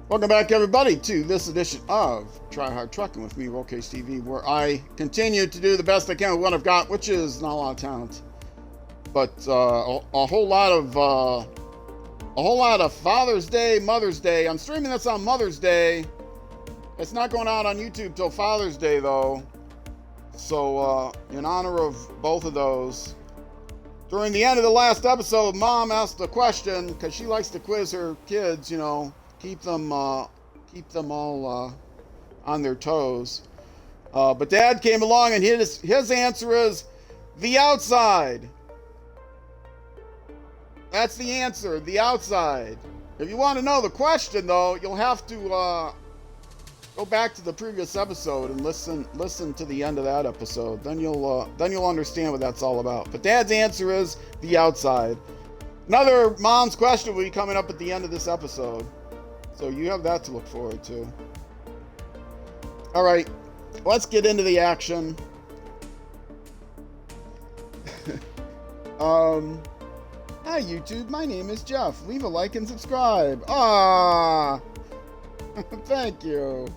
Welcome back, everybody, to this edition of Try Hard Trucking with me, Rollcase TV, where I continue to do the best I can with what I've got, which is not a lot of talent, but a whole lot of Father's Day, Mother's Day. I'm streaming this on Mother's Day. It's not going out on YouTube till Father's Day, though. So, in honor of both of those, during the end of the last episode, Mom asked a question because she likes to quiz her kids, you know. Keep them all on their toes. But Dad came along and his answer is the outside. That's the answer, the outside. If you want to know the question, though, you'll have to go back to the previous episode and listen to the end of that episode. Then you'll understand what that's all about. But Dad's answer is the outside. Another Mom's question will be coming up at the end of this episode. So you have that to look forward to. All right, let's get into the action. Hi YouTube, my name is Jeff. Leave a like and subscribe. Thank you.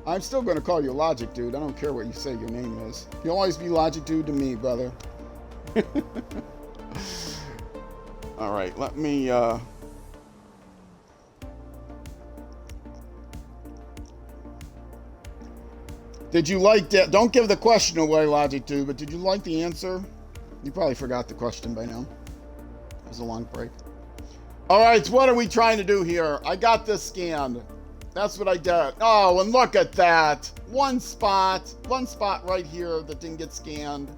I'm still going to call you Logic Dude. I don't care what you say your name is. You'll always be Logic Dude to me, brother. All right, let me... Did you like that? Don't give the question away, Logic 2, but did you like the answer? You probably forgot the question by now. It was a long break. All right, so what are we trying to do here? I got this scanned. That's what I did. Oh, and look at that. One spot right here that didn't get scanned.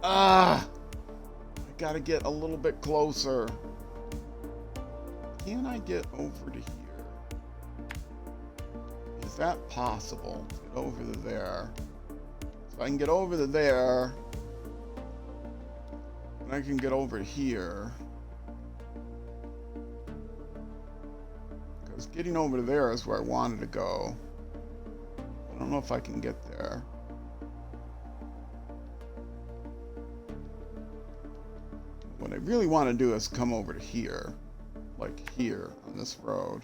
I gotta get a little bit closer. Can I get over to here? Is that possible? Get over to there. So I can get over to there. And I can get over here. Because getting over to there is where I wanted to go. I don't know if I can get there. What I really want to do is come over to here. Like here on this road.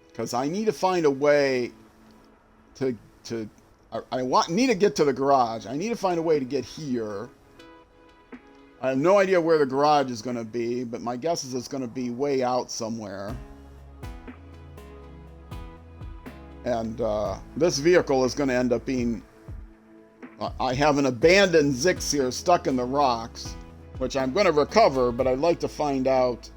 Because I need to find a way to need to get to the garage. I need to find a way to get here. I have no idea where the garage is going to be, but my guess is it's going to be way out somewhere. And this vehicle is going to end up being... I have an abandoned Zix here stuck in the rocks, which I'm going to recover, but I'd like to find out...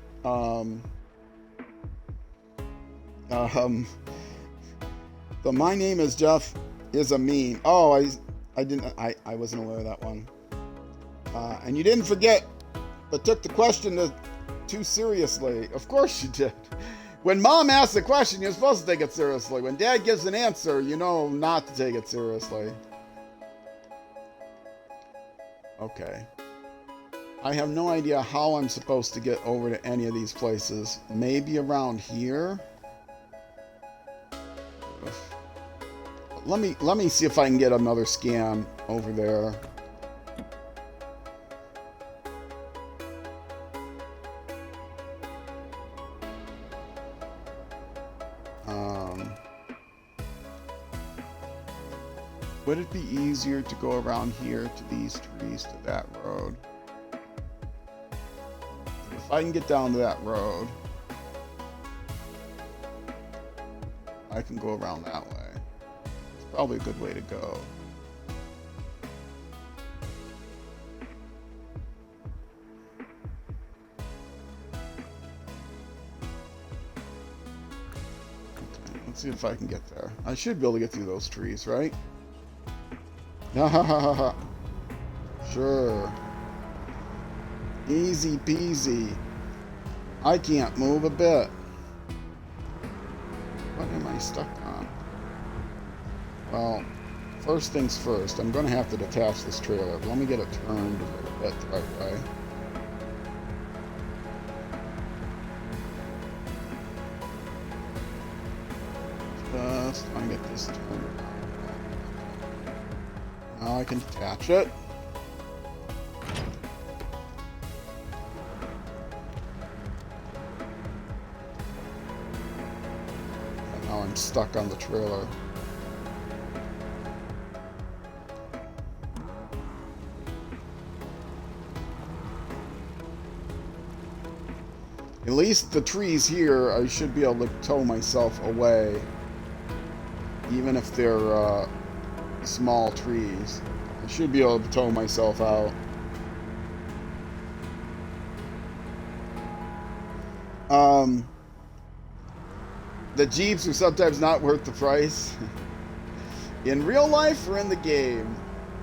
the my name is Jeff is a meme. Oh, I wasn't aware of that one. And you didn't forget, but took the question too seriously. Of course you did. When Mom asks a question, you're supposed to take it seriously. When Dad gives an answer, you know not to take it seriously. Okay. I have no idea how I'm supposed to get over to any of these places. Maybe around here? Let me see if I can get another scan over there. Would it be easier to go around here to these trees to that road? If I can get down to that road, I can go around that way. It's probably a good way to go. Okay, let's see if I can get there. I should be able to get through those trees, right? Sure. Easy peasy. I can't move a bit. What am I stuck on? Well, first things first, I'm going to have to detach this trailer. Let me get it turned a bit the right way. Just want to get this turned around. Now I can detach it. I'm stuck on the trailer. At least the trees here, I should be able to tow myself away. Even if they're small trees. I should be able to tow myself out. The Jeeps are sometimes not worth the price. In real life or in the game?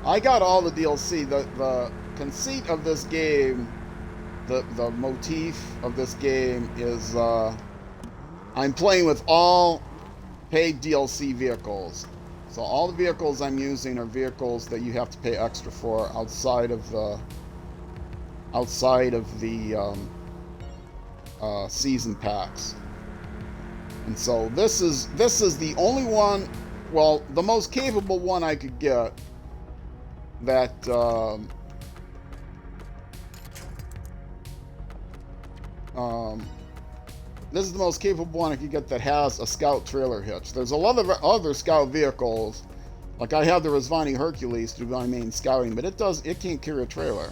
I got all the DLC. The conceit of this game, the motif of this game is I'm playing with all paid DLC vehicles. So all the vehicles I'm using are vehicles that you have to pay extra for outside of the season packs. And so this is the only one, well, the most capable one I could get that this is the most capable one I could get that has a Scout trailer hitch. There's a lot of other Scout vehicles, like I have the Razvani Hercules to do my main scouting, but it can't carry a trailer.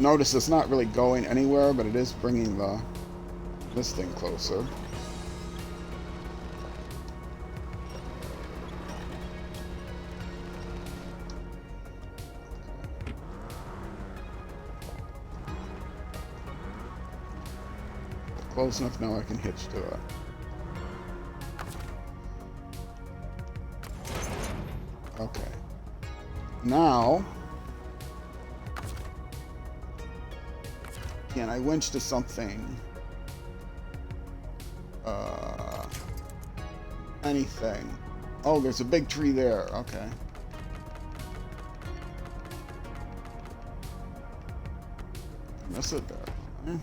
Notice it's not really going anywhere, but it is bringing this thing closer. Close enough now I can hitch to it. Okay. Now, can I winch to something? Anything. Oh, there's a big tree there. Okay. Miss it there. Okay.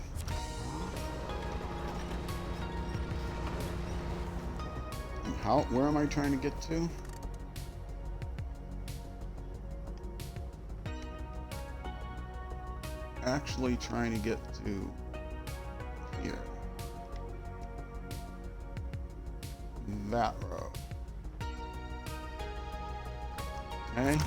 And where am I trying to get to? Actually trying to get to here. That road. Okay.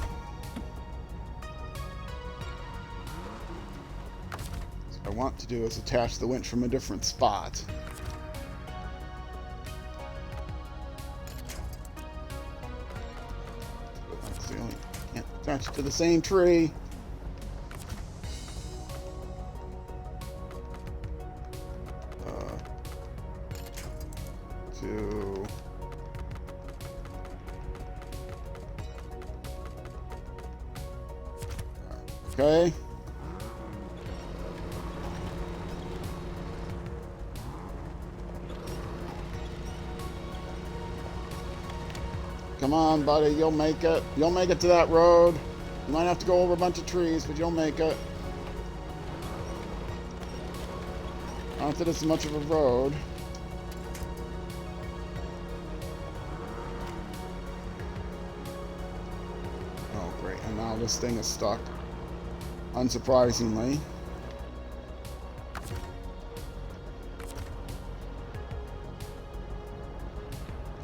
So what I want to do is attach the winch from a different spot. That's the only, can't attach it to the same tree. Okay. Come on, buddy, you'll make it. You'll make it to that road. You might have to go over a bunch of trees, but you'll make it. Not that it's much of a road. Oh, great. And now this thing is stuck. Unsurprisingly.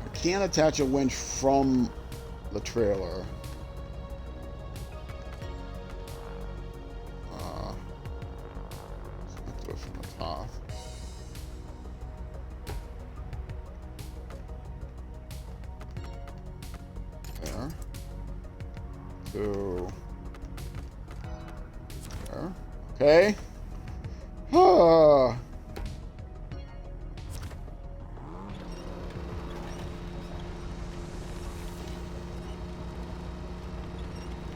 I can't attach a winch from the trailer. Let's do it from the top. There. So. Okay.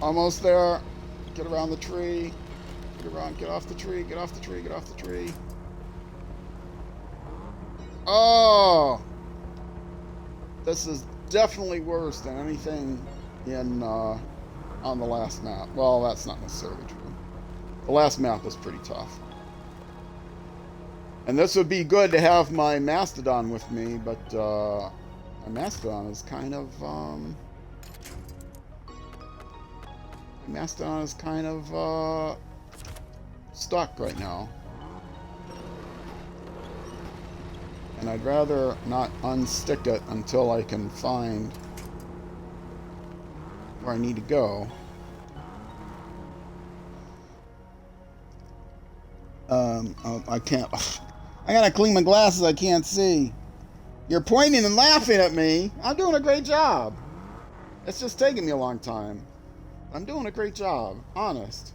Almost there. Get around the tree. Get around, get off the tree, get off the tree, get off the tree. Oh! This is definitely worse than anything in on the last map. Well, that's not necessarily true. The last map was pretty tough. And this would be good to have my Mastodon with me, but My Mastodon is kind of, stuck right now. And I'd rather not unstick it until I can find where I need to go. I can't. I gotta clean my glasses. I can't see. You're pointing and laughing at me. I'm doing a great job. It's just taking me a long time. I'm doing a great job. Honest.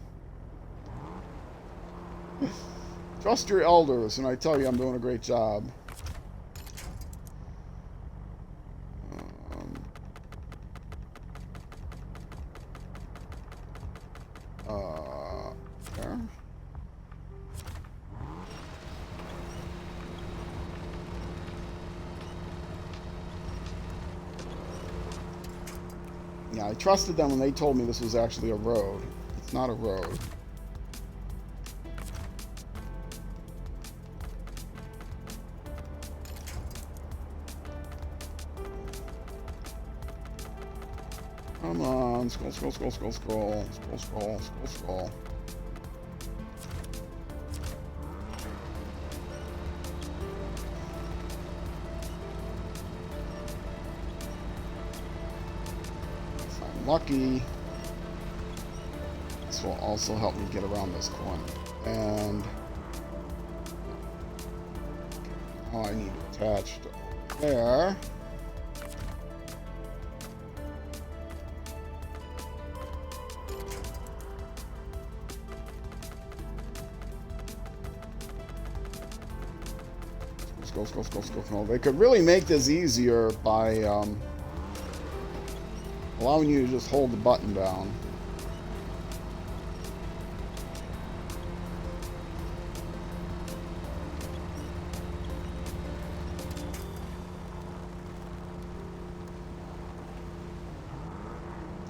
Trust your elders when I tell you I'm doing a great job. There. Yeah, I trusted them when they told me this was actually a road. It's not a road. Come on, scroll, scroll, scroll, scroll, scroll, scroll, scroll, scroll, scroll. If I'm lucky, this will also help me get around this corner. And I need to attach to there. Go. They could really make this easier by allowing you to just hold the button down.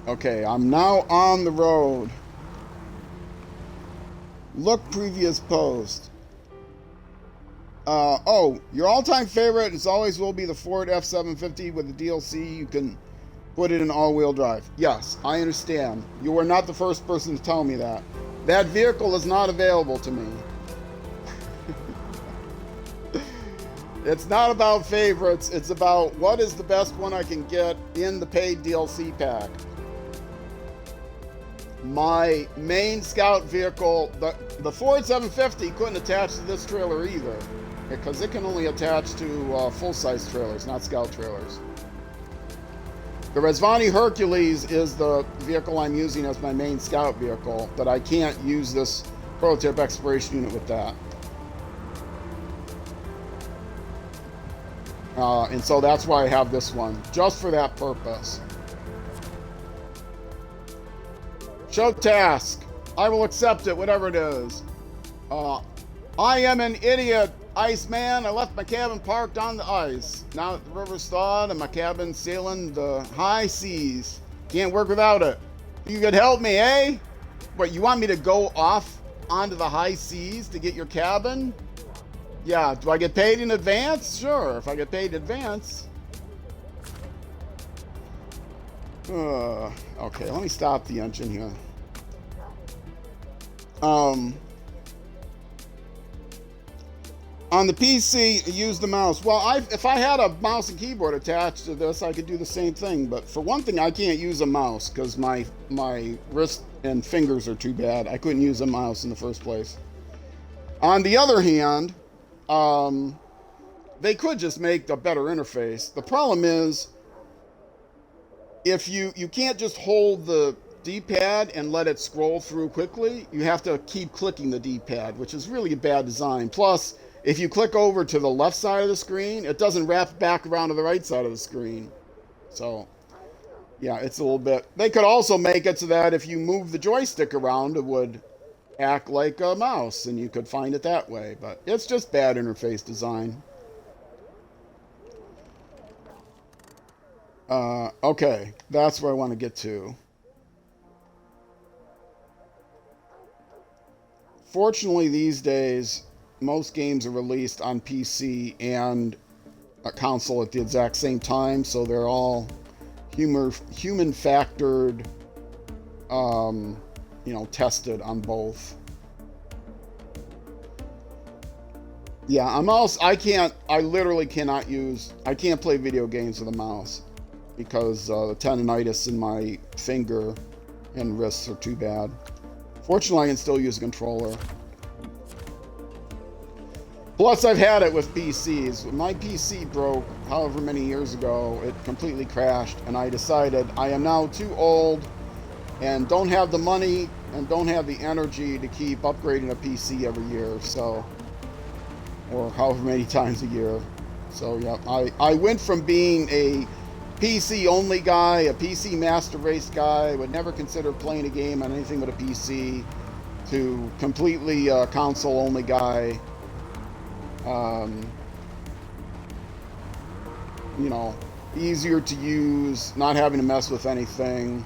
Okay, I'm now on the road. Look previous post. Oh, your all-time favorite is always will be the Ford F-750 with the DLC. You can put it in all-wheel drive. Yes, I understand. You were not the first person to tell me that. That vehicle is not available to me. It's not about favorites. It's about what is the best one I can get in the paid DLC pack. My main scout vehicle, the Ford 750 couldn't attach to this trailer either, because it can only attach to full-size trailers, not scout trailers. The Rezvani Hercules is the vehicle I'm using as my main scout vehicle, but I can't use this prototype exploration unit with that. And so that's why I have this one, just for that purpose. Show task. I will accept it, whatever it is. I am an idiot, Iceman. I left my cabin parked on the ice. Now that the river's thawed and my cabin sailing the high seas. Can't work without it. You could help me, eh? What, you want me to go off onto the high seas to get your cabin? Yeah, do I get paid in advance? Sure, if I get paid in advance. Okay, let me stop the engine here. On the PC, use the mouse. Well, if I had a mouse and keyboard attached to this, I could do the same thing. But for one thing, I can't use a mouse because my wrist and fingers are too bad. I couldn't use a mouse in the first place. On the other hand, they could just make a better interface. The problem is, if you can't just hold the D-pad and let it scroll through quickly, you have to keep clicking the D-pad, which is really a bad design. Plus, if you click over to the left side of the screen, it doesn't wrap back around to the right side of the screen. So, yeah, it's a little bit... They could also make it so that if you move the joystick around, it would act like a mouse, and you could find it that way. But it's just bad interface design. Okay, that's where I want to get to. Fortunately, these days, most games are released on PC and console at the exact same time, so they're all human factored, you know, tested on both. Yeah, I literally cannot I can't play video games with a mouse because the tendonitis in my finger and wrists are too bad. Fortunately, I can still use a controller. Plus, I've had it with PCs. My PC broke however many years ago. It completely crashed, and I decided I am now too old and don't have the money and don't have the energy to keep upgrading a PC every year, so, or however many times a year. So yeah, I went from being a PC only guy, a PC master race guy, would never consider playing a game on anything but a PC, to completely console only guy. You know, easier to use, not having to mess with anything.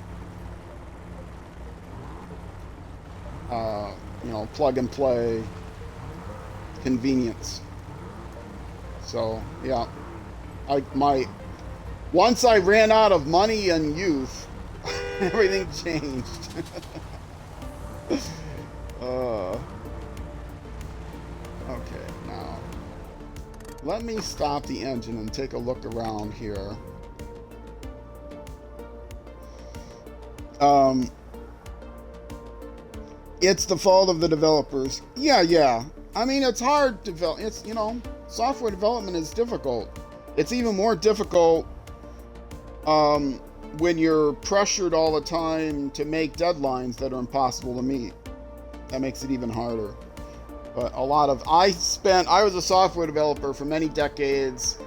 You know, plug and play, convenience. So yeah, once I ran out of money and youth, everything changed. Okay, now let me stop the engine and take a look around here. It's the fault of the developers. Yeah. I mean, it's hard to develop. It's, you know, software development is difficult. It's even more difficult when you're pressured all the time to make deadlines that are impossible to meet. That makes it even harder. But I was a software developer for many decades.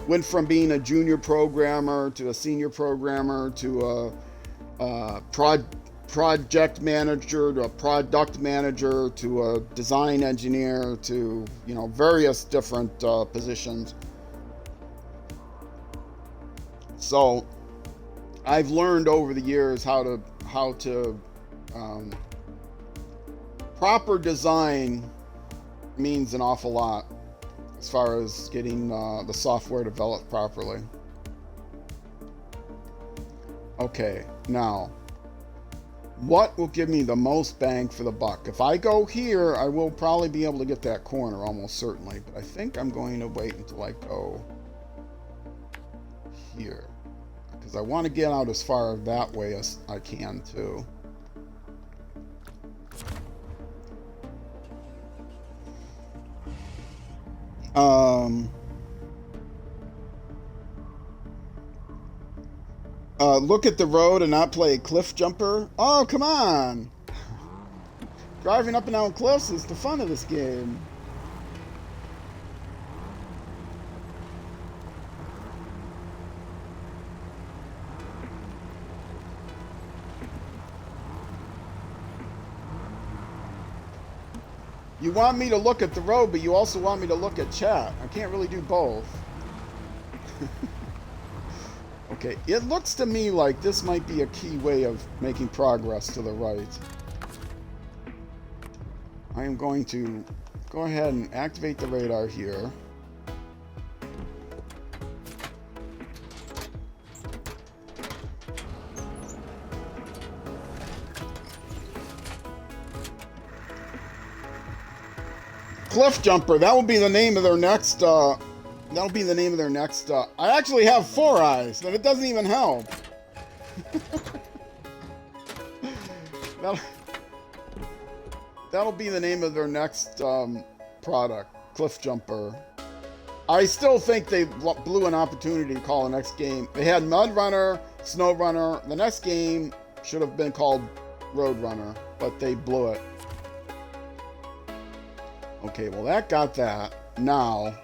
Went from being a junior programmer to a senior programmer to a project manager to a product manager to a design engineer to, you know, various different positions. So I've learned over the years how to proper design means an awful lot as far as getting the software developed properly. Okay, now, what will give me the most bang for the buck? If I go here, I will probably be able to get that corner, almost certainly. But I think I'm going to wait until I go here, because I want to get out as far that way as I can, too. Look at the road and not play cliff jumper. Oh, come on! Driving up and down cliffs is the fun of this game. You want me to look at the road, but you also want me to look at chat. I can't really do both. Okay, it looks to me like this might be a key way of making progress to the right. I am going to go ahead and activate the radar here. Cliff Jumper, that will be the name of their next, that'll be the name of their next, I actually have 4 eyes, but it doesn't even help. That'll be the name of their next, product, Cliff Jumper. I still think they blew an opportunity to call the next game. They had MudRunner, SnowRunner. The next game should have been called Roadrunner, but they blew it. Okay, well that got that. Now,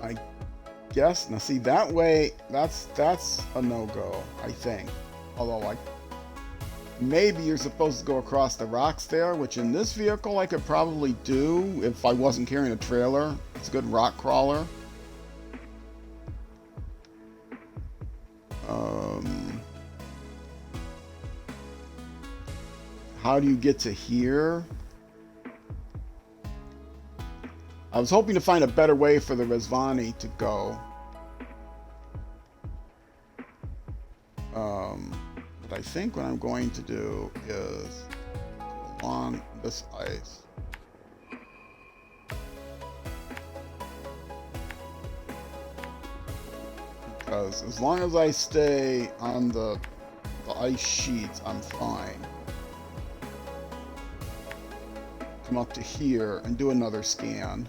I guess, now see that way, that's a no-go, I think. Although, like, maybe you're supposed to go across the rocks there, which in this vehicle I could probably do if I wasn't carrying a trailer. It's a good rock crawler. How do you get to here? I was hoping to find a better way for the Rezvani to go. But I think what I'm going to do is go along this ice. Because as long as I stay on the ice sheets, I'm fine. Come up to here and do another scan.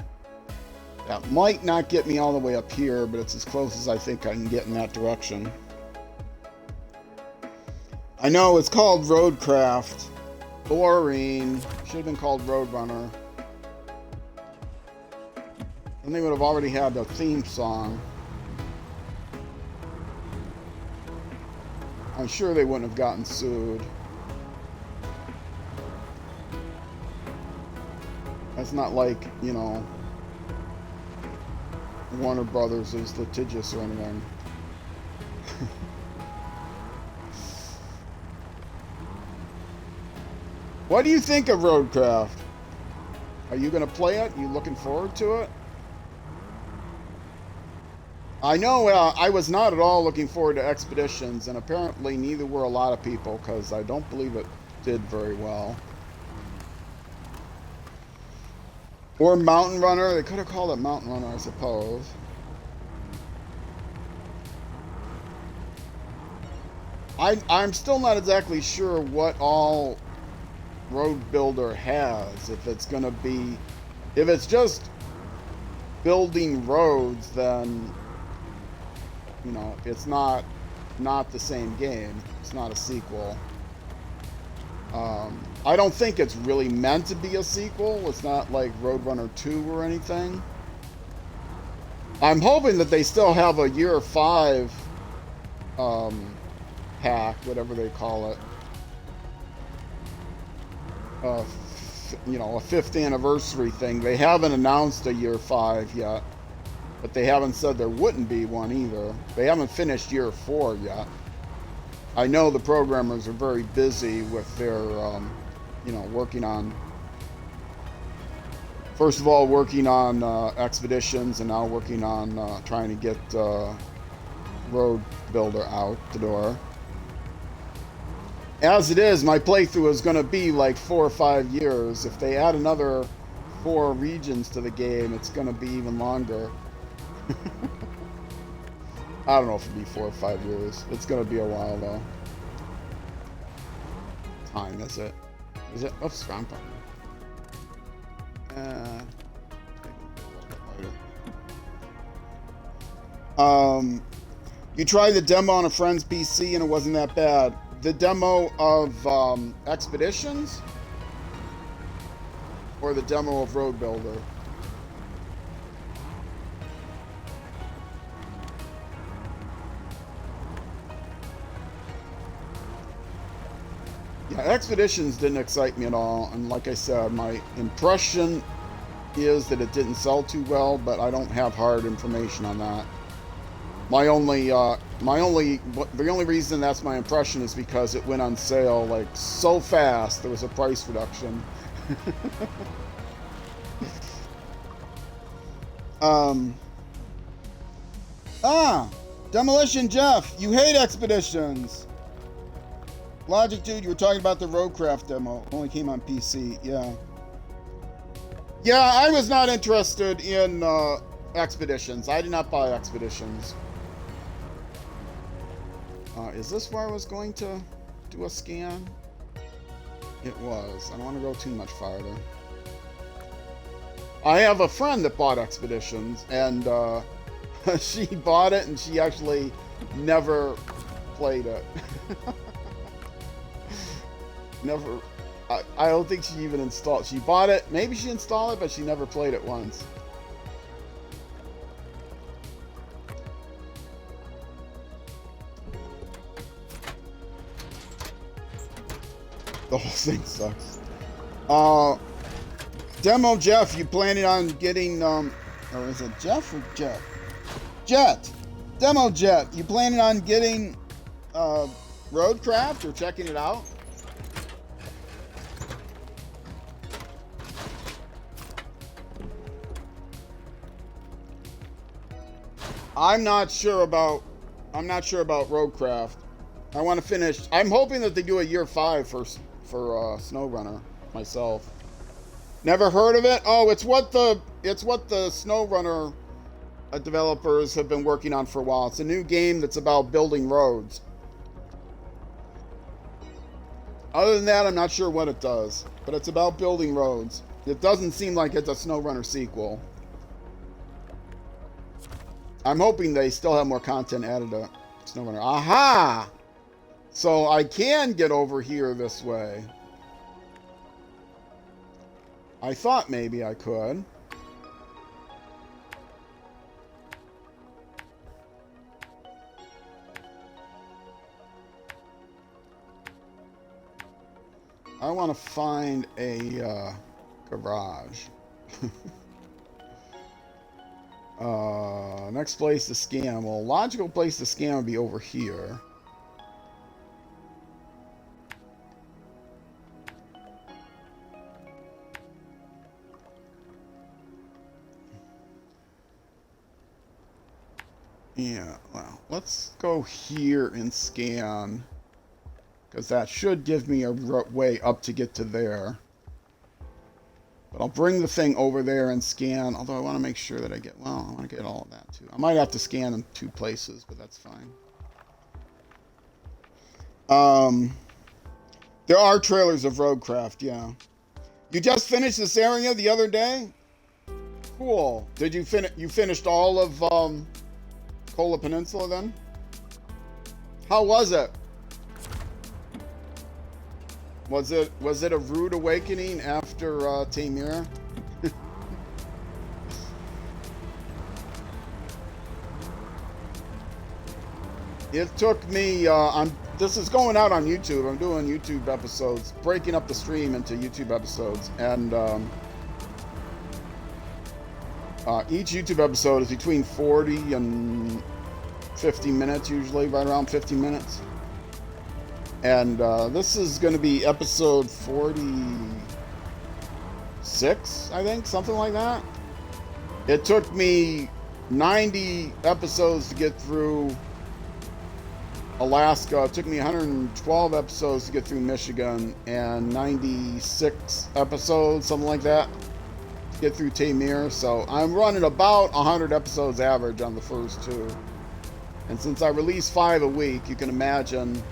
That might not get me all the way up here, but it's as close as I think I can get in that direction. I know it's called Roadcraft. Boring. Should have been called Roadrunner. And they would have already had the theme song. I'm sure they wouldn't have gotten sued. That's not like, you know, Warner Brothers is litigious or anything. What do you think of Roadcraft? Are you going to play it? You looking forward to it? I know I was not at all looking forward to Expeditions, and apparently neither were a lot of people, because I don't believe it did very well. Or Mountain Runner. They could have called it Mountain Runner, I suppose. I'm still not exactly sure what all Road Builder has. If it's going to be... If it's just building roads, then... You know, it's not the same game. It's not a sequel. I don't think it's really meant to be a sequel. It's not like Roadrunner 2 or anything. I'm hoping that they still have a year 5 hack, whatever they call it. You know, a 5th anniversary thing. They haven't announced a year 5 yet. But they haven't said there wouldn't be one either. They haven't finished year 4 yet. I know the programmers are very busy with their, you know, working on... First of all, working on Expeditions, and now working on trying to get Road Builder out the door. As it is, my playthrough is going to be like 4 or 5 years. If they add another 4 regions to the game, it's going to be even longer. I don't know if it'll be 4 or 5 years. It's going to be a while, though. Time, is it? Is it? Oops, wrong button. You tried the demo on a friend's PC and it wasn't that bad. The demo of Expeditions? Or the demo of Road Builder? Yeah, Expeditions didn't excite me at all, and like I said, my impression is that it didn't sell too well, but I don't have hard information on that. The only reason that's my impression is because it went on sale like so fast. There was a price reduction. Demolition Jeff, you hate Expeditions. Logic Dude, you were talking about the Roadcraft demo. Only came on PC, yeah. Yeah, I was not interested in Expeditions. I did not buy Expeditions. Is this where I was going to do a scan? It was. I don't want to go too much farther. I have a friend that bought Expeditions, and she bought it, and she actually never played it. Never. I don't think she even installed. She bought it. Maybe she installed it, but she never played it once. The whole thing sucks. Demo Jeff, you planning on getting or is it Jeff or Jet? Jet. Demo Jet, you planning on getting Roadcraft or checking it out? I'm not sure about Roadcraft. I want to finish. I'm hoping that they do a year 5 for SnowRunner myself. Never heard of it? Oh, it's what the SnowRunner developers have been working on for a while. It's a new game that's about building roads. Other than that, I'm not sure what it does, but it's about building roads. It doesn't seem like it's a SnowRunner sequel. I'm hoping they still have more content added to SnowRunner. Aha! So I can get over here this way. I thought maybe I could. I want to find a garage. Next place to scan. Well, logical place to scan would be over here. Yeah, well, let's go here and scan, because that should give me a way up to get to there. But I'll bring the thing over there and scan, although I want to make sure that I get, well, I want to get all of that too. I might have to scan in 2 places, but that's fine. There are trailers of Roadcraft, yeah. You just finished this area the other day? Cool. Did you finished all of Kola Peninsula then? How was it? Was it a rude awakening after Tamir? It took me. This is going out on YouTube. I'm doing YouTube episodes, breaking up the stream into YouTube episodes, and each YouTube episode is between 40 and 50 minutes, usually right around 50 minutes. And this is going to be episode 46, I think, something like that. It took me 90 episodes to get through Alaska. It took me 112 episodes to get through Michigan, and 96 episodes, something like that, to get through Tamir. So I'm running about 100 episodes average on the first 2. And since I release 5 a week, you can imagine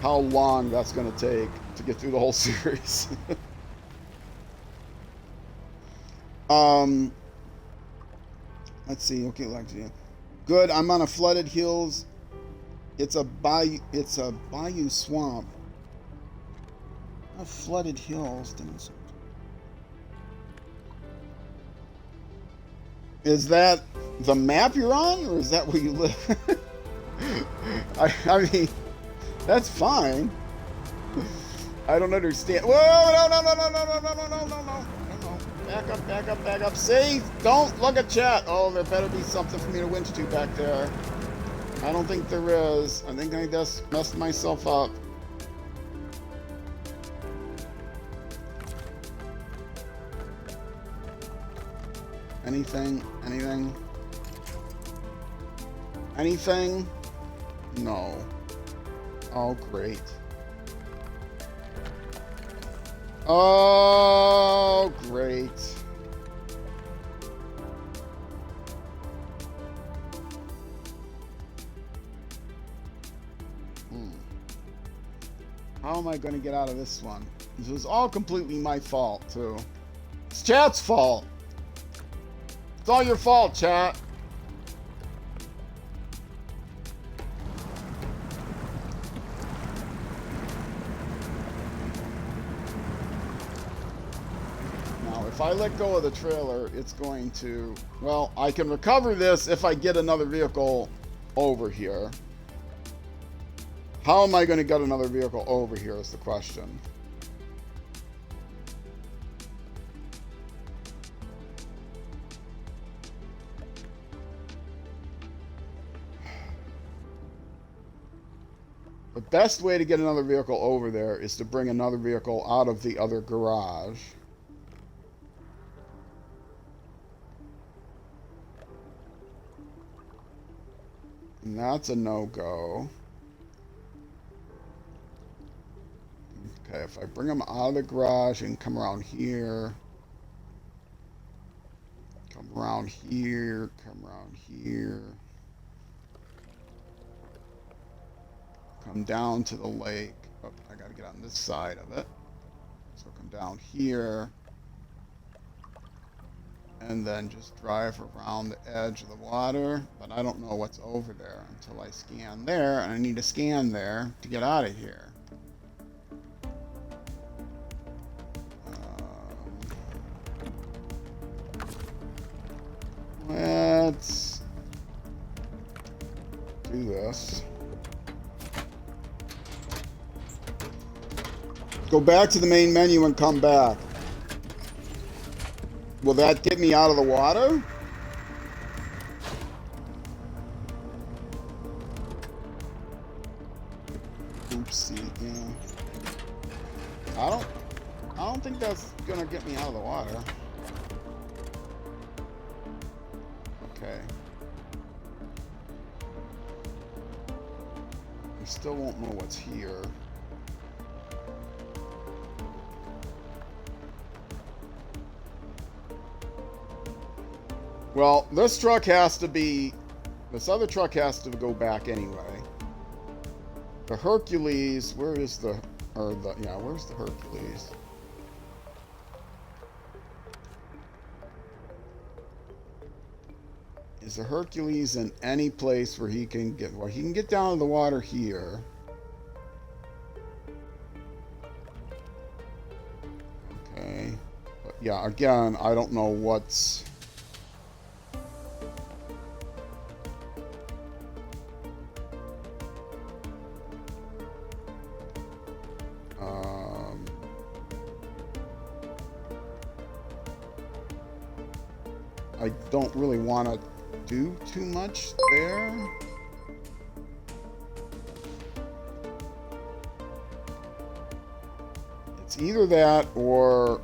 how long that's going to take to get through the whole series. Let's see. Okay, Lexia. Good. I'm on a flooded hills. It's a bayou swamp. Flooded hills. Is that the map you're on, or is that where you live? I mean, that's fine. I don't understand. Whoa, no. Back up. Safe. Don't look at chat. Oh, there better be something for me to winch to back there. I don't think there is. I think I just messed myself up. Anything? No. Oh, great. Oh, great. How am I going to get out of this one? This was all completely my fault, too. It's chat's fault. It's all your fault, chat. Now, if I let go of the trailer, it's going to... Well, I can recover this if I get another vehicle over here. How am I going to get another vehicle over here is the question. The best way to get another vehicle over there is to bring another vehicle out of the other garage. And that's a no-go. Okay, if I bring them out of the garage and come around here, come around here, come around here, come down to the lake. Oh, I gotta get on this side of it. So come down here, and then just drive around the edge of the water. But I don't know what's over there until I scan there, and I need to scan there to get out of here. Let's do this. Go back to the main menu and come back. Will that get me out of the water? Oopsie, yeah. I don't think that's gonna get me out of the water. Okay. I still won't know what's here. Well, this truck has to be... This other truck has to go back anyway. The Hercules... Where is the... Or the... Yeah, where's the Hercules? Is the Hercules in any place where he can get... Well, he can get down to the water here. Okay. But yeah, again, I don't know what's... I don't really want to do too much there. It's either that or,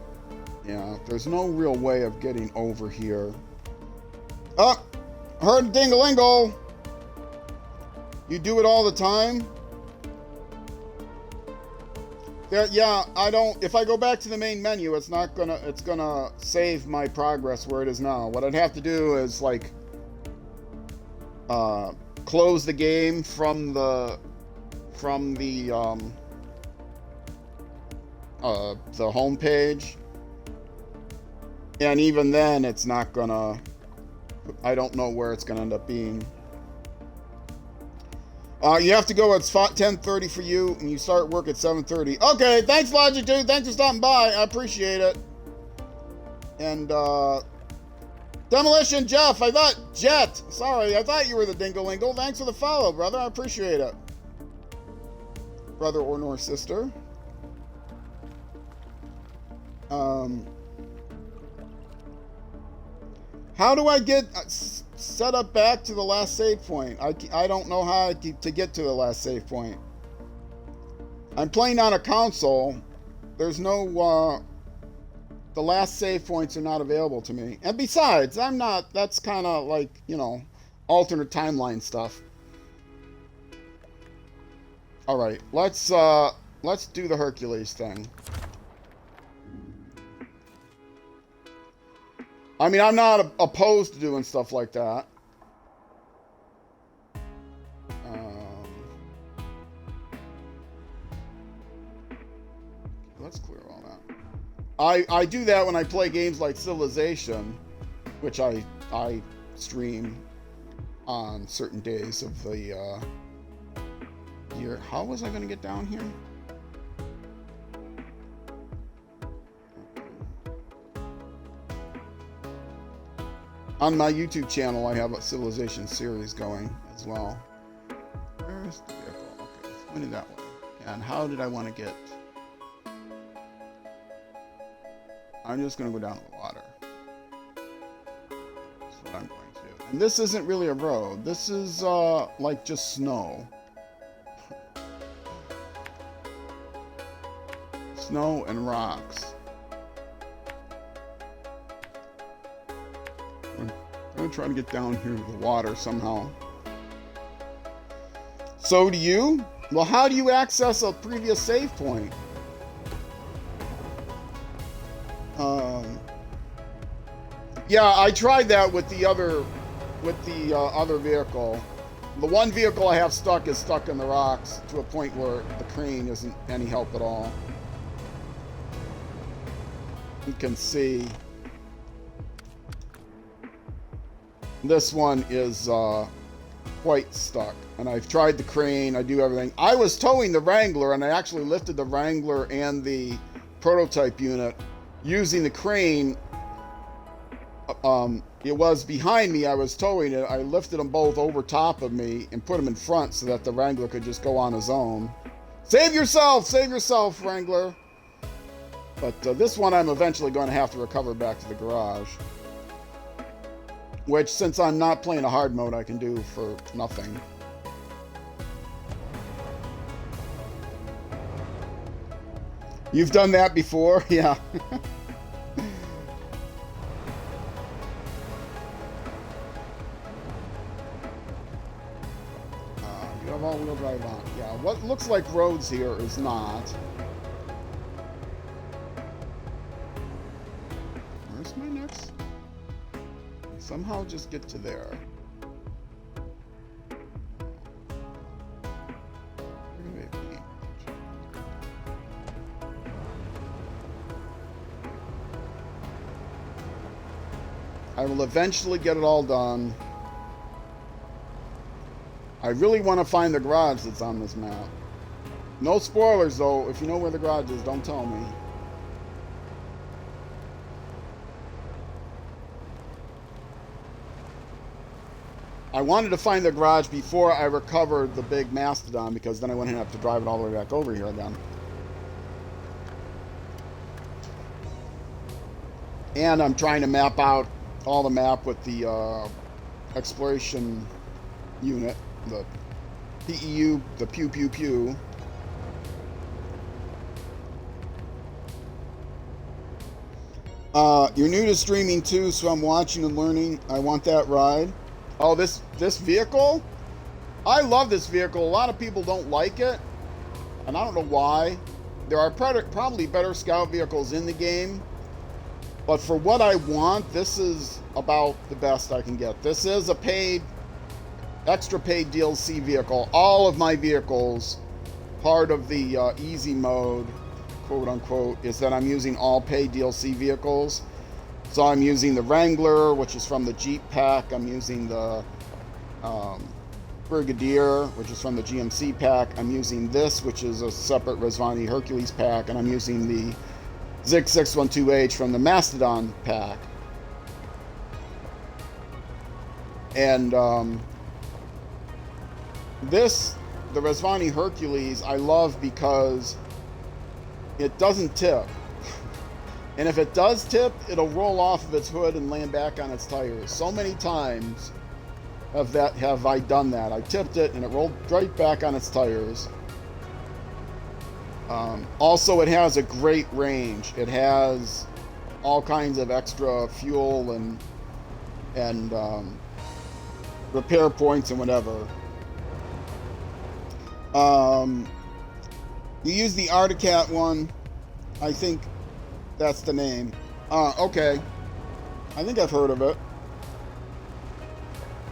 yeah, there's no real way of getting over here. Oh, heard a ding-a-lingle. You do it all the time? There, yeah, I don't... If I go back to the main menu, it's not gonna... It's gonna save my progress where it is now. What I'd have to do is, like... close the game from the home page. And even then, it's not gonna... I don't know where it's gonna end up being. You have to go at 10:30 for you, and you start work at 7:30. Okay, thanks, Logic Dude. Thanks for stopping by. I appreciate it. And, Demolition Jeff, I thought... Jet, sorry, I thought you were the Dingle-Lingle. Thanks for the follow, brother. I appreciate it. Brother or nor sister. How do I get set up back to the last save point? I don't know how to get to the last save point. I'm playing on a console. There's no... the last save points are not available to me. And besides, I'm not... That's kind of like, you know, alternate timeline stuff. Alright, let's do the Hercules thing. I mean, I'm not opposed to doing stuff like that. Let's clear all that. I do that when I play games like Civilization, which I stream on certain days of the year. How was I going to get down here? On my YouTube channel, I have a Civilization series going as well. Where's the vehicle? Okay, let's point it that way. And how did I want to get... I'm just going to go down to the water. That's what I'm going to do. And this isn't really a road. This is, like, just snow. Snow and rocks. I'm going to try to get down here to the water somehow. So do you? Well, how do you access a previous save point? Yeah, I tried that with the other vehicle. The one vehicle I have stuck is stuck in the rocks to a point where the crane isn't any help at all. You can see this one is quite stuck, and I've tried the crane. I do everything. I was towing the Wrangler, and I actually lifted the Wrangler and the prototype unit using the crane. It was behind me. I was towing it. I lifted them both over top of me and put them in front so that the Wrangler could just go on his own. Save yourself, Wrangler. But this one I'm eventually going to have to recover back to the garage. Which, since I'm not playing a hard mode, I can do for nothing. You've done that before? Yeah. You have all-wheel drive on. Yeah, what looks like roads here is not. Where's my next? Somehow just get to there. I will eventually get it all done. I really want to find the garage that's on this map. No spoilers though. If you know where the garage is, don't tell me. I wanted to find the garage before I recovered the big Mastodon, because then I wouldn't have to drive it all the way back over here again. And I'm trying to map out all the map with the exploration unit, the PEU, the pew pew pew. You're new to streaming too, so I'm watching and learning. I want that ride. Oh, this vehicle? I love this vehicle. A lot of people don't like it, and I don't know why. There are probably better scout vehicles in the game, but for what I want, this is about the best I can get. This is a extra paid DLC vehicle. All of my vehicles, part of the easy mode, quote unquote, is that I'm using all paid DLC vehicles. So I'm using the Wrangler, which is from the Jeep pack. I'm using the Brigadier, which is from the GMC pack. I'm using this, which is a separate Rezvani Hercules pack. And I'm using the Zik 612H from the Mastodon pack. And the Rezvani Hercules, I love because it doesn't tip. And if it does tip, it'll roll off of its hood and land back on its tires. So many times have I done that. I tipped it and it rolled right back on its tires. Also, it has a great range. It has all kinds of extra fuel and repair points and whatever. You use the Articat one. I think that's the name. Okay. I think I've heard of it.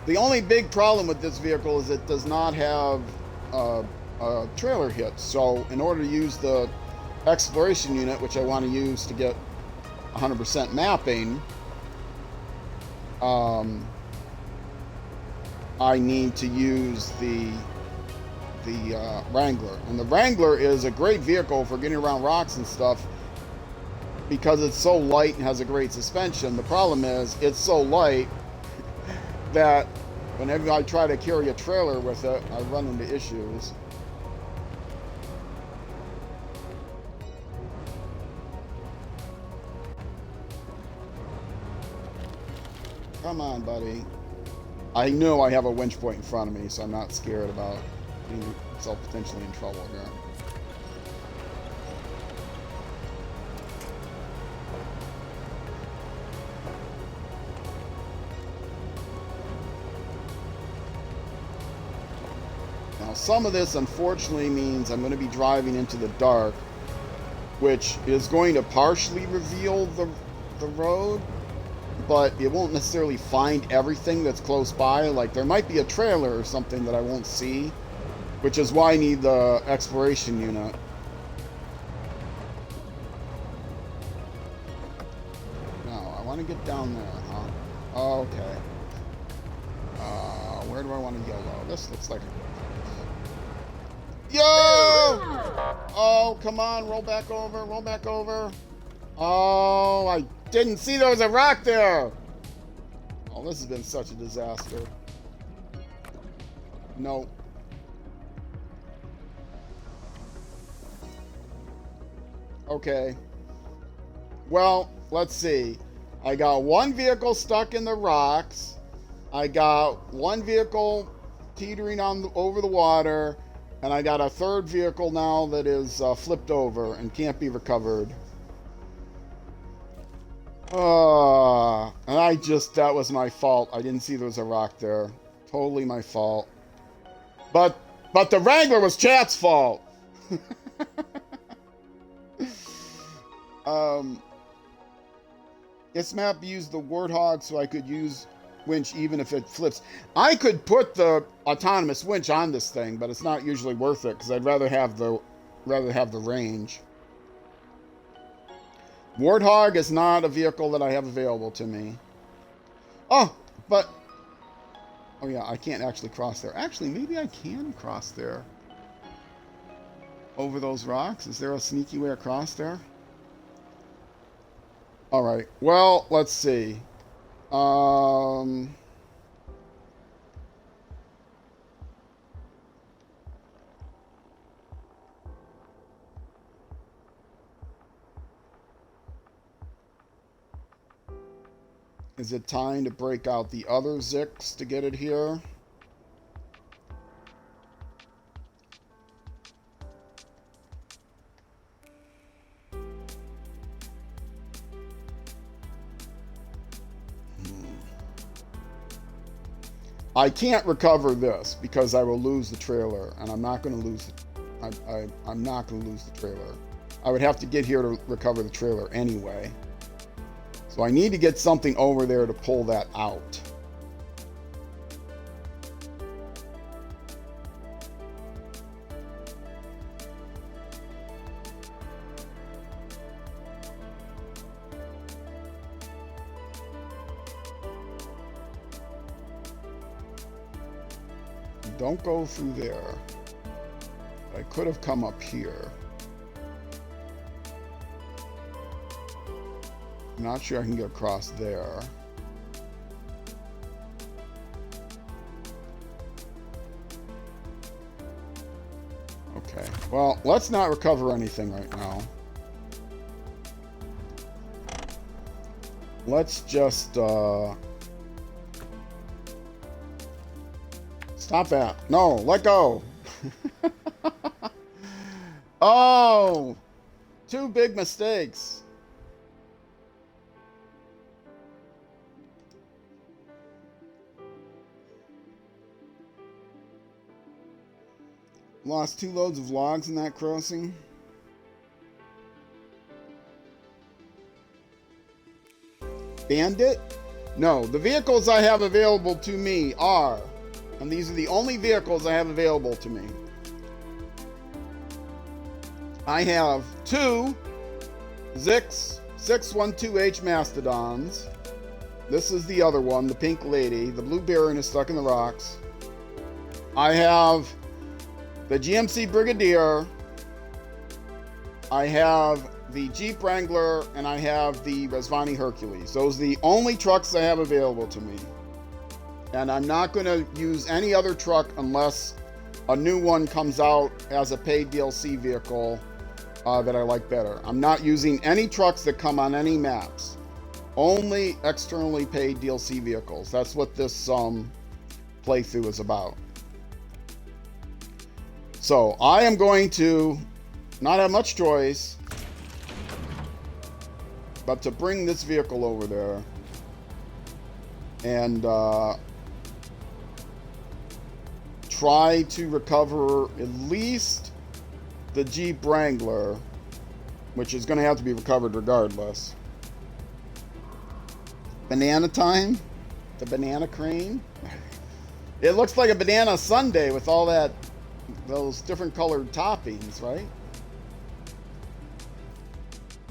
The only big problem with this vehicle is it does not have a trailer hitch. So in order to use the exploration unit, which I want to use to get 100% mapping, I need to use the Wrangler. And the Wrangler is a great vehicle for getting around rocks and stuff, because it's so light and has a great suspension. The problem is it's so light that whenever I try to carry a trailer with it, I run into issues. Come on, buddy. I know I have a winch point in front of me, so I'm not scared about getting myself potentially in trouble here. Now, some of this, unfortunately, means I'm going to be driving into the dark, which is going to partially reveal the road, but it won't necessarily find everything that's close by. Like, there might be a trailer or something that I won't see, which is why I need the exploration unit. Now, I want to get down there, huh? Okay. Where do I want to yellow? This looks like a... Yo! Oh, come on, roll back over, roll back over. Oh, I didn't see there was a rock there. Oh, this has been such a disaster. No. Okay. Well, let's see. I got one vehicle stuck in the rocks. I got one vehicle teetering on over the water, and I got a third vehicle now that is flipped over and can't be recovered. And that was my fault. I didn't see there was a rock there. Totally my fault. But the Wrangler was Chat's fault. This map used the Warthog so I could use winch even if it flips. I could put the autonomous winch on this thing, but it's not usually worth it because I'd rather have the range. Warthog is not a vehicle that I have available to me. Oh yeah, I can't actually cross there. Actually, maybe I can cross there. Over those rocks. Is there a sneaky way across there? All right. Well, let's see. Is it time to break out the other Zix to get it here? I can't recover this because I will lose the trailer, and I'm not going to lose it. I'm not going to lose the trailer. I would have to get here to recover the trailer anyway. So I need to get something over there to pull that out. Don't go through there. I could have come up here. I'm not sure I can get across there. Okay, well, let's not recover anything right now. Let's just, stop that. No, let go. Oh, two big mistakes. Lost 2 loads of logs in that crossing. Bandit? No, the vehicles I have available to me are, and these are the only vehicles I have available to me. I have 2 Zix 612H Mastodons. This is the other one, the pink lady. The blue Baron is stuck in the rocks. I have the GMC Brigadier. I have the Jeep Wrangler, and I have the Rezvani Hercules. Those are the only trucks I have available to me. And I'm not going to use any other truck unless a new one comes out as a paid DLC vehicle that I like better. I'm not using any trucks that come on any maps. Only externally paid DLC vehicles. That's what this playthrough is about. So I am going to not have much choice but to bring this vehicle over there try to recover at least the Jeep Wrangler, which is going to have to be recovered regardless. Banana time? The banana crane? It looks like a banana sundae with all that, those different colored toppings, right?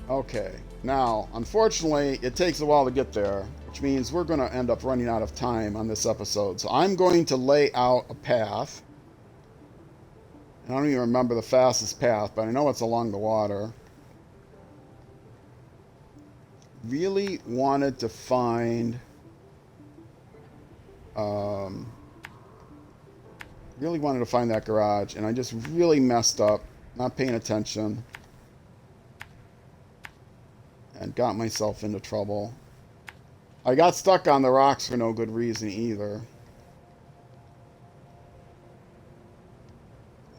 Okay, now, unfortunately, it takes a while to get there, which means we're going to end up running out of time on this episode. So I'm going to lay out a path. I don't even remember the fastest path, but I know it's along the water. Really wanted to find... really wanted to find that garage, and I just really messed up, not paying attention, and got myself into trouble. I got stuck on the rocks for no good reason either.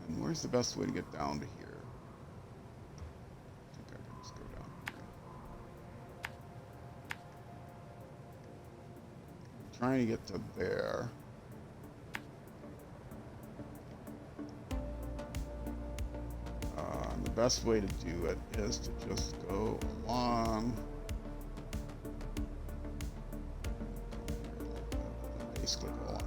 And where's the best way to get down to here? I think I can just go down here. I'm trying to get to there. The best way to do it is to just go along. Basically go along.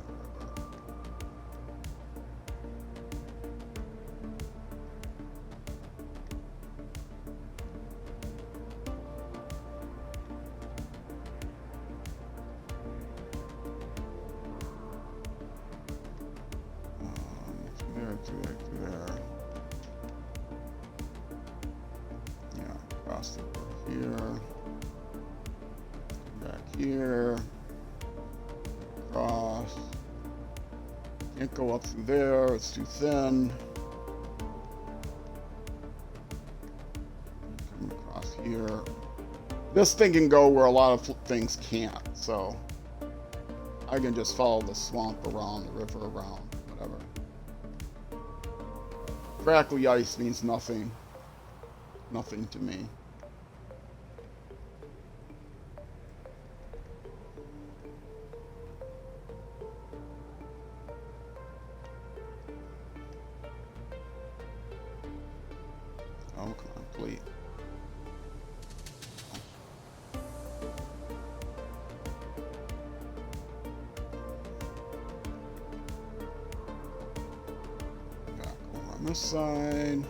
From there to there to there. Cross over here, back here, cross. Can't go up through there, it's too thin. Come across here. This thing can go where a lot of things can't, so I can just follow the swamp around, the river around, whatever. Crackly ice means nothing. Nothing to me. Oh, come on, please. Back over on this side.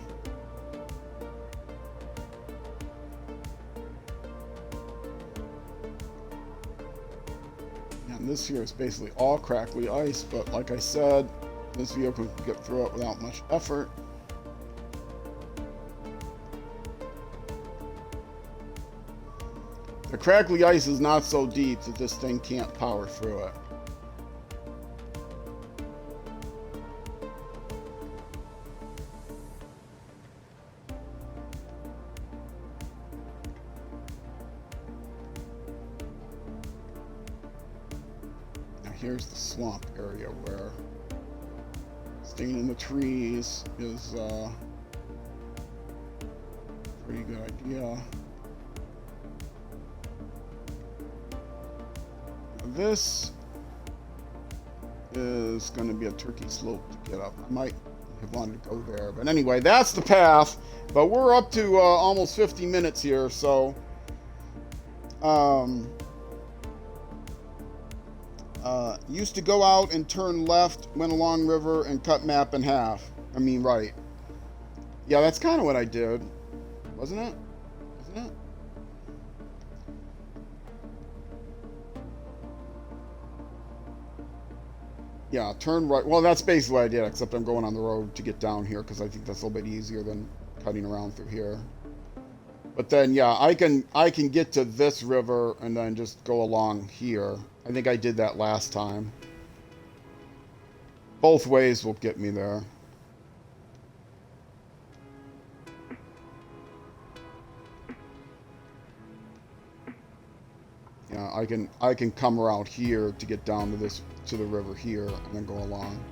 This here is basically all crackly ice, but like I said, this vehicle can get through it without much effort. The crackly ice is not so deep that this thing can't power through it. Here's the swamp area where staying in the trees is a pretty good idea. This is going to be a tricky slope to get up. I might have wanted to go there, but anyway, that's the path. But we're up to almost 50 minutes here, so used to go out and turn left, went along river, and cut map in half. I mean, right. Yeah, that's kind of what I did. Wasn't it? Isn't it? Yeah, turn right. Well, that's basically what I did, except I'm going on the road to get down here, because I think that's a little bit easier than cutting around through here. But then, yeah, I can get to this river and then just go along here. I think I did that last time. Both ways will get me there. Yeah, I can come around here to get down to the river here and then go along.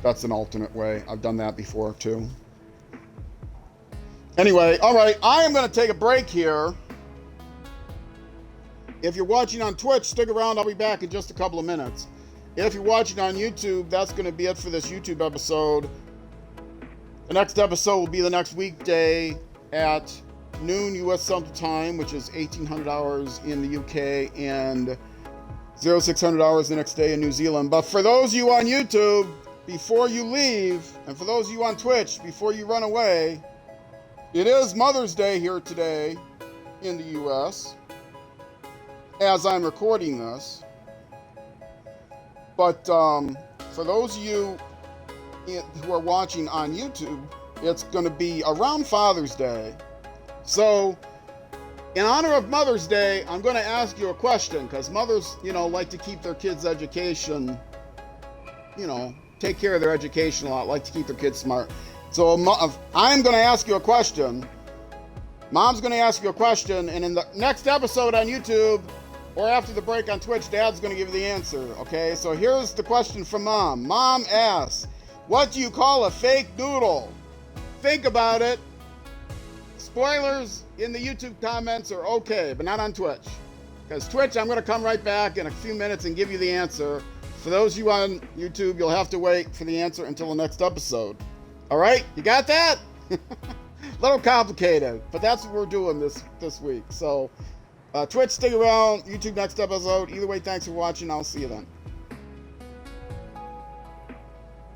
That's an alternate way. I've done that before too. Anyway, all right, I am going to take a break here. If you're watching on Twitch, stick around. I'll be back in just a couple of minutes. If you're watching on YouTube, that's going to be it for this YouTube episode. The next episode will be the next weekday at noon U.S. Central Time, which is 1800 hours in the UK and 0600 hours the next day in New Zealand. But for those of you on YouTube, before you leave, and for those of you on Twitch, before you run away, it is Mother's Day here today in the U.S. as I'm recording this. But for those of you who are watching on YouTube, it's going to be around Father's Day. So, in honor of Mother's Day, I'm going to ask you a question, because mothers, like to keep their kids' education, take care of their education a lot, like to keep their kids smart. So, I'm going to ask you a question. Mom's going to ask you a question, and in the next episode on YouTube, or after the break on Twitch, Dad's going to give you the answer, okay? So here's the question from Mom. Mom asks, what do you call a fake noodle? Think about it. Spoilers in the YouTube comments are okay, but not on Twitch. Because Twitch, I'm going to come right back in a few minutes and give you the answer. For those of you on YouTube, you'll have to wait for the answer until the next episode. All right? You got that? A little complicated, but that's what we're doing this week. So... Twitch, stick around. YouTube, next episode. Either way, thanks for watching. I'll see you then.